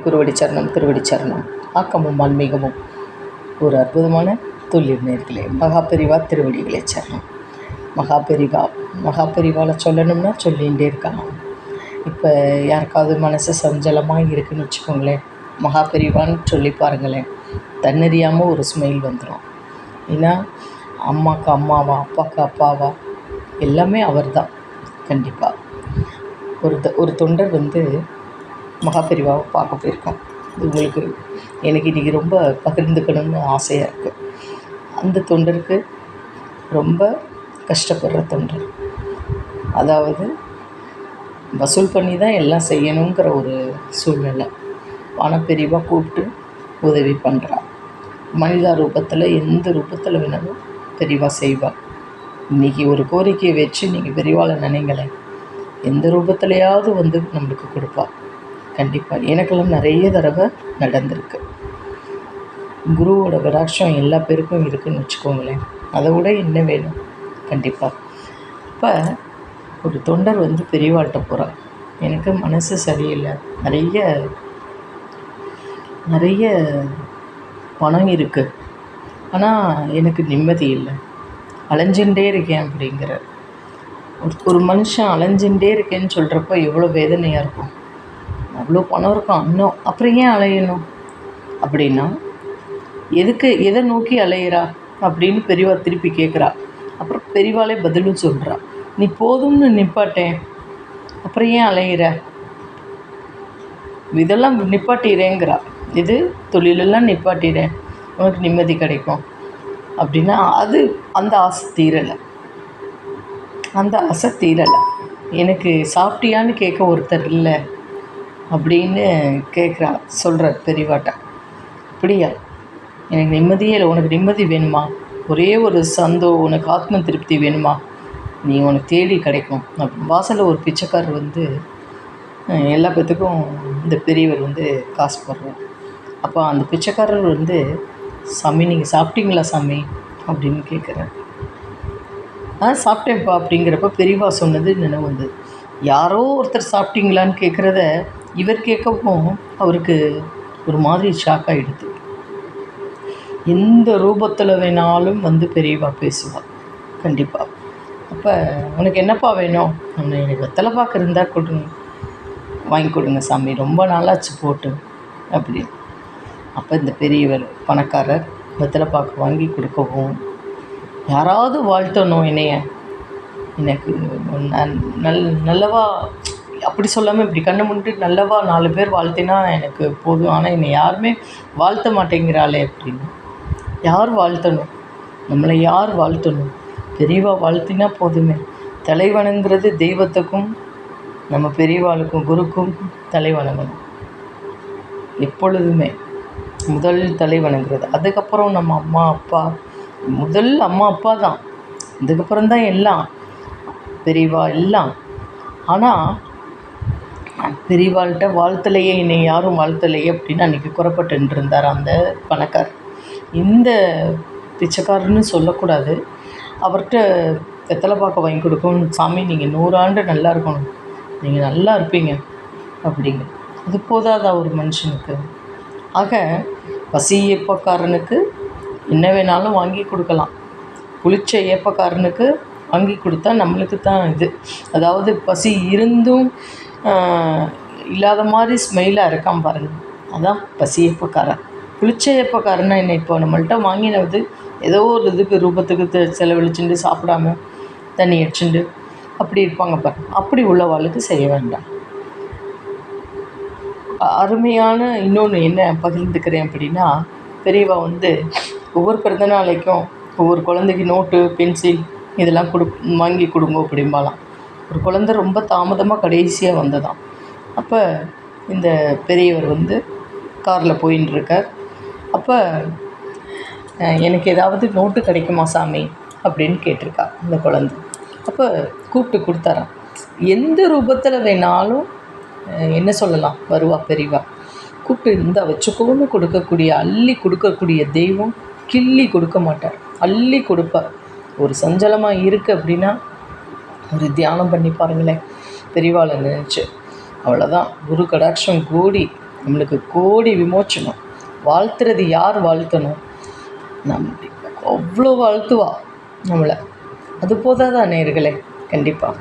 குருவடி சரணம் திருவடி சரணம். ஆக்கமும் ஆன்மீகமும் ஒரு அற்புதமான தொழில் நேர்களே. மகாபெரிவா திருவடிகளே சரணம். மகாபெரிவாவில் சொல்லணும்னா சொல்லிகிட்டே இருக்கலாம். இப்போ யாருக்காவது மனசு சஞ்சலமாக இருக்குதுன்னு வச்சுக்கோங்களேன், மகாபெரிவான்னு சொல்லி பாருங்களேன், தன்னறியாமல் ஒரு ஸ்மைல் வந்துடும். ஏன்னா அம்மாவுக்கு அம்மாவா, அப்பாவுக்கு அப்பாவா, எல்லாமே அவர் தான். கண்டிப்பாக ஒரு தொண்டர் மகாபெரிவாவை பார்க்க போயிருக்கோம். உங்களுக்கு எனக்கு இன்றைக்கி ரொம்ப பகிர்ந்துக்கணும்னு ஆசையாக இருக்குது. அந்த தொண்டருக்கு ரொம்ப கஷ்டப்படுற தொண்டர், அதாவது வசூல் பண்ணி தான் எல்லாம் செய்யணுங்கிற ஒரு சூழ்நிலை. பணப்பெரிவா கூப்பிட்டு உதவி பண்ணுறா. மனிதா ரூபத்தில் எந்த ரூபத்தில் வேணாலும் பெரிவா செய்வாள். இன்றைக்கி ஒரு கோரிக்கையை வச்சு நீங்கள் பெரிவாளை நினைங்களேன், எந்த ரூபத்துலையாவது நம்மளுக்கு கொடுப்பா. கண்டிப்பாக எனக்கெல்லாம் நிறைய தடவை நடந்திருக்கு. குருவோட கடாட்சம் எல்லா பேருக்கும் இருக்குதுன்னு வச்சுக்கோங்களேன். அதை விட என்ன வேணும்? கண்டிப்பாக. இப்போ ஒரு தொண்டர் பெரியவாள்கிட்ட போகிறார். எனக்கு மனசு சரியில்லை, நிறைய பணம் இருக்குது, ஆனால் எனக்கு நிம்மதி இல்லை, அலைஞ்சுட்டே இருக்கேன் அப்படிங்கிற. ஒரு மனுஷன் அலைஞ்சுட்டே இருக்கேன்னு சொல்கிறப்ப எவ்வளோ வேதனையாக இருக்கும். அவ்வளோ பணம் இருக்கும் இன்னும், அப்புறம் ஏன் அலையணும் அப்படின்னா, எதை நோக்கி அலையிறா அப்படின்னு பெரியவா திருப்பி கேட்குறா. அப்புறம் பெரியவாளே பதிலும் சொல்கிறா, நீ போதும்னு நிப்பாட்டேன், அப்புறம் ஏன் அலையிற, இதெல்லாம் நிப்பாட்டிறேங்கிறா. இது தொழிலெல்லாம் நிப்பாட்டிறேன், உனக்கு நிம்மதி கிடைக்கும் அப்படின்னா அந்த ஆசை தீரலை. எனக்கு சாப்பிட்டியான்னு கேட்க ஒருத்தர் இல்லை அப்படின்னு கேட்குறா. சொல்கிறார் பெரியவாட்ட, அப்படியா, எனக்கு நிம்மதியே இல்லை, உனக்கு நிம்மதி வேணுமா, ஒரே ஒரு உனக்கு ஆத்ம திருப்தி வேணுமா, நீ உனக்கு தேடி கிடைக்கும். வாசலில் ஒரு பிச்சைக்காரர் எல்லா பேத்துக்கும் இந்த பெரியவர் காசு போடுறார். அப்போ அந்த பிச்சைக்காரர் சாமி நீங்கள் சாப்பிட்டீங்களா சாமி அப்படின்னு கேட்குறார். சாப்பிட்டேன்ப்பா அப்படிங்கிறப்ப பெரியவா சொன்னது நினைவு வந்தது. யாரோ ஒருத்தர் சாப்பிட்டீங்களான்னு கேட்குறத இவர் கேட்கவும் அவருக்கு ஒரு மாதிரி ஷாக் ஆகிடுது. எந்த ரூபத்தில் வேணாலும் பெரியவா பேசுவாள். கண்டிப்பாக. அப்போ உனக்கு என்னப்பா வேணும், எனக்கு வெத்தலை பாக்கு இருந்தால் வாங்கி கொடுங்க சாமி, ரொம்ப நாளாச்சு போட்டு அப்படின்னு. அப்போ இந்த பெரியவர் பணக்காரர் வெத்தலை பாக்கு வாங்கி கொடுக்கவும், யாராவது வாழ்த்தணும் என்னைய, எனக்கு நல்லவா அப்படி சொல்லாமல் இப்படி கண்ணை முன்னிட்டு நல்லவா 4 பேர் வாழ்த்தினா எனக்கு போதும், ஆனால் என்னை யாருமே வாழ்த்த மாட்டேங்கிறாளே அப்படின்னு. யார் வாழ்த்தணும், நம்மளை யார் வாழ்த்தணும், பெரியவா வாழ்த்தினா போதுமே. தலைவணங்கிறது தெய்வத்துக்கும் நம்ம பெரியவாளுக்கும் குருக்கும் தலைவணங்கணும் எப்பொழுதுமே. முதல் தலைவணங்கிறது, அதுக்கப்புறம் நம்ம அம்மா அப்பா. முதல் அம்மா அப்பா தான், அதுக்கப்புறம்தான் எல்லாம் பெரியவா எல்லாம். ஆனால் பெரியவாள்கிட்ட வாழ்த்தலையே, என்னை யாரும் வாழ்த்தலையே அப்படின்னு அன்றைக்கி குறப்பட்டு இருந்தார் அந்த பணக்கார். இந்த பிச்சைக்காரன்னு சொல்லக்கூடாது, அவர்கிட்ட வெத்தலை பாக்க வாங்கி கொடுக்கணும். சாமி நீங்கள் 100 ஆண்டு நல்லா இருக்கணும், நீங்கள் நல்லா இருப்பீங்க அப்படிங்க. அது போதாதா ஒரு மனுஷனுக்கு? ஆக பசி ஏப்பக்காரனுக்கு என்ன வேணாலும் வாங்கி கொடுக்கலாம், புளிச்ச ஏப்பக்காரனுக்கு வாங்கி கொடுத்தா நம்மளுக்கு தான் இது. அதாவது பசி இருந்தும் இல்லாத மாதிரி ஸ்மெயிலாக இருக்கான் பாருங்கள், அதான் பசி ஏப்பக்காரன். புளிச்ச ஏப்பக்காரன்னா என்ன, இப்போ நம்மள்கிட்ட வாங்கினது ஏதோ ஒரு இதுக்கு ரூபத்துக்கு செலவழிச்சுட்டு சாப்பிடாம தண்ணி அடிச்சுட்டு அப்படி இருப்பாங்க பாருங்க. அப்படி உள்ளவாளுக்கு செய்ய வேண்டாம். அருமையான இன்னொன்று என்ன பகிர்ந்துக்கிறேன் அப்படின்னா, பெரியவா ஒவ்வொரு பிறந்த நாளைக்கும் ஒவ்வொரு குழந்தைக்கு நோட்டு பென்சில் இதெல்லாம் வாங்கி கொடுங்க அப்படிம்பாலாம். ஒரு குழந்தை ரொம்ப தாமதமாக கடைசியாக வந்ததாம். அப்போ இந்த பெரியவர் காரில் போயின்னு இருக்கார். அப்போ எனக்கு ஏதாவது நோட்டு கிடைக்குமா சாமி அப்படின்னு கேட்டிருக்கா இந்த குழந்தை. அப்போ கூப்பிட்டு கொடுத்தாராம். எந்த ரூபத்தில் வேணாலும் என்ன சொல்லலாம், வருவா பெரியவா. கூப்பிட்டு இருந்தால் வச்சுக்கோன்னு கொடுக்கக்கூடிய, அள்ளி கொடுக்கக்கூடிய தெய்வம். கிள்ளி கொடுக்க மாட்டார், அள்ளி கொடுப்பார். ஒரு சஞ்சலமாக இருக்குது அப்படின்னா ஒரு தியானம் பண்ணி பாருங்களேன், பெரியவாளை நினச்சி. அவ்வளோதான், குரு கடாட்சம் கூடி நம்மளுக்கு கோடி விமோச்சனம். வாழ்த்துறது யார் வாழ்த்தணும்? நம் அவ்வளோ வாழ்த்துவா நம்மளை. அது போதாதா நேயர்களே? கண்டிப்பாக